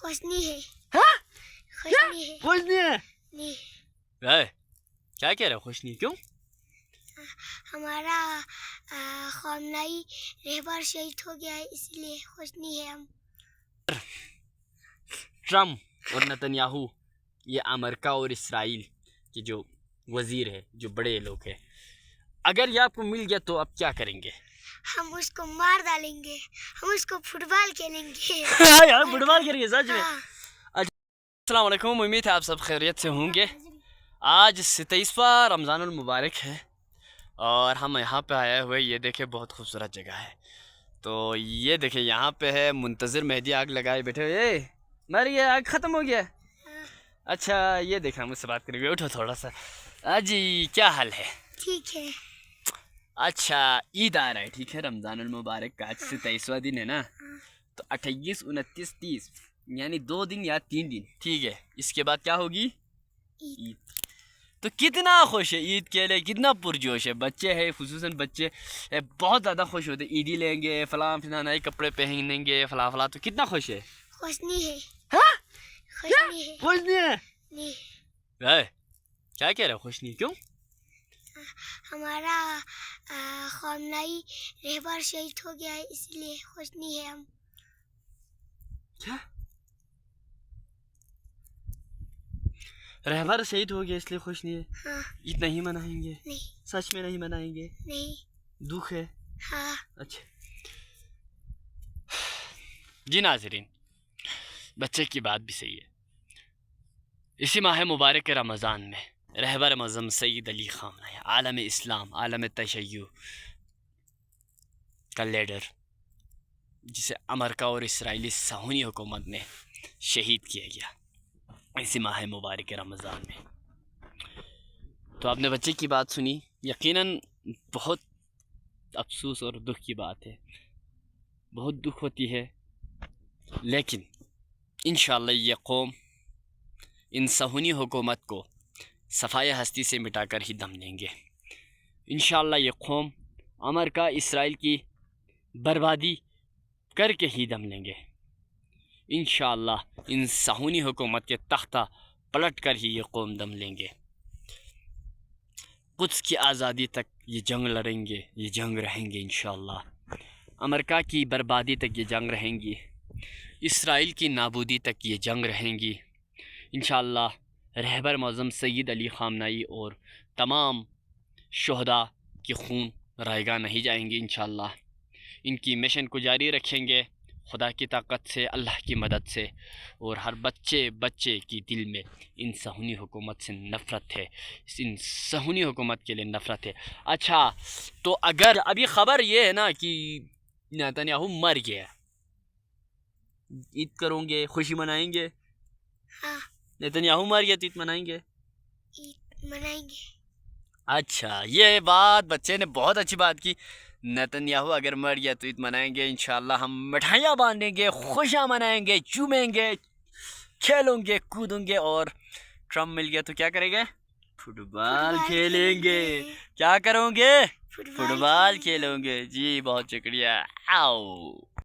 خوش نہیں ہے. ہاں خوش نہیں ہے. خوش نہیں ہے. نہیں. کیا کہہ رہے ہو خوش نہیں کیوں؟ ہمارا خامنائی رہبر شہید ہو گیا ہے اس لیے خوش نہیں ہے ہم. ٹرمپ اور نتنیاہو یہ امریکہ اور اسرائیل کے جو وزیر ہے جو بڑے لوگ ہیں، اگر یہ آپ کو مل گیا تو آپ کیا کریں گے؟ ہم اس کو مار ڈالیں گے. ہم اس کو فٹ بال کھیلیں گے. یار فٹ بال کریں گے سچ میں؟ ہاں. السلام علیکم، امید ہے آپ سب خیریت سے ہوں گے. آج 27واں رمضان المبارک ہے اور ہم یہاں پہ آئے ہوئے، یہ دیکھیں بہت خوبصورت جگہ ہے. تو یہ دیکھیں یہاں پہ ہے منتظر مہدی آگ لگائے بیٹھے ہوئے. مر گیا، آگ ختم ہو گیا. اچھا یہ دیکھیں مجھ سے بات کریں گے، اٹھو تھوڑا سا. جی کیا حال ہے؟ ٹھیک ہے. اچھا عید آ رہا ہے، ٹھیک ہے، رمضان المبارک کا آج 27واں دن ہے نا، تو 28 29 30 یعنی 2 دن یا 3 دن، ٹھیک ہے. اس کے بعد کیا ہوگی؟ عید. تو کتنا خوش ہے عید کے لیے، کتنا پرجوش ہے. بچے ہیں، خصوصاً بچے بہت زیادہ خوش ہوتے ہیں. عیدی لیں گے، فلاں فلاں نئے کپڑے پہنیں گے، فلاں فلاں. تو کتنا خوش ہے؟ خوش نہیں ہے. ہاں خوش نہیں ہے. خوش نہیں ہے. نہیں. کیا کہہ رہے ہو خوش نہیں کیوں؟ ہمارا خامنائی رہبر شہید ہو گیا ہے اس لیے خوش نہیں ہے ہم. کیا رہبر شہید ہو گیا اس لیے خوش نہیں ہے؟ ہاں. عید نہیں منائیں گے؟ نہیں. سچ میں نہیں منائیں گے؟ نہیں. دکھ ہے. ہاں. اچھا جی ناظرین، بچے کی بات بھی صحیح ہے. اسی ماہ مبارک رمضان میں رہبر معظم سید علی خامنہ، عالم اسلام، عالم تشیع کا لیڈر، جسے امریکہ اور اسرائیلی صہیونی حکومت نے شہید کیا گیا اسی ماہ مبارک رمضان میں. تو آپ نے بچے کی بات سنی، یقیناً بہت افسوس اور دکھ کی بات ہے، بہت دکھ ہوتی ہے. لیکن انشاءاللہ یہ قوم ان صہیونی حکومت کو صفائے ہستی سے مٹا کر ہی دم لیں گے. انشاءاللہ یہ قوم امریکہ اسرائیل کی بربادی کر کے ہی دم لیں گے. انشاءاللہ ان صہیونی حکومت کے تختہ پلٹ کر ہی یہ قوم دم لیں گے. قدس کی آزادی تک یہ جنگ لڑیں گے، یہ جنگ رہیں گے انشاءاللہ. امریکہ کی بربادی تک یہ جنگ رہیں گی، اسرائیل کی نابودی تک یہ جنگ رہیں گی. انشاءاللہ رہبر معظم سید علی خامنائی اور تمام شہداء کی خون رائیگاں نہیں جائیں گے. انشاءاللہ ان کی مشن کو جاری رکھیں گے خدا کی طاقت سے، اللہ کی مدد سے. اور ہر بچے کی دل میں ان صہیونی حکومت سے نفرت ہے، ان صہیونی حکومت کے لیے نفرت ہے. اچھا تو اگر ابھی خبر یہ ہے نا کہ نتنیاہو مر گیا، عید کروں گے، خوشی منائیں گے؟ ہاں. نتنیاہو مر گیا تو عید منائیں گے؟ عید منائیں گے. اچھا یہ بات بچے نے بہت اچھی بات کی. نتنیاہو اگر مر گیا تو عید منائیں گے انشاءاللہ. ہم مٹھائیاں باندھیں گے، خوشیاں منائیں گے، چومیں گے، کھیلوں گے، کودوں گے. اور ٹرمپ مل گیا تو کیا کریں گے؟ فٹ بال کھیلیں گے. کیا کرو گے؟ فٹ بال کھیلوں گے. جی بہت شکریہ. آؤ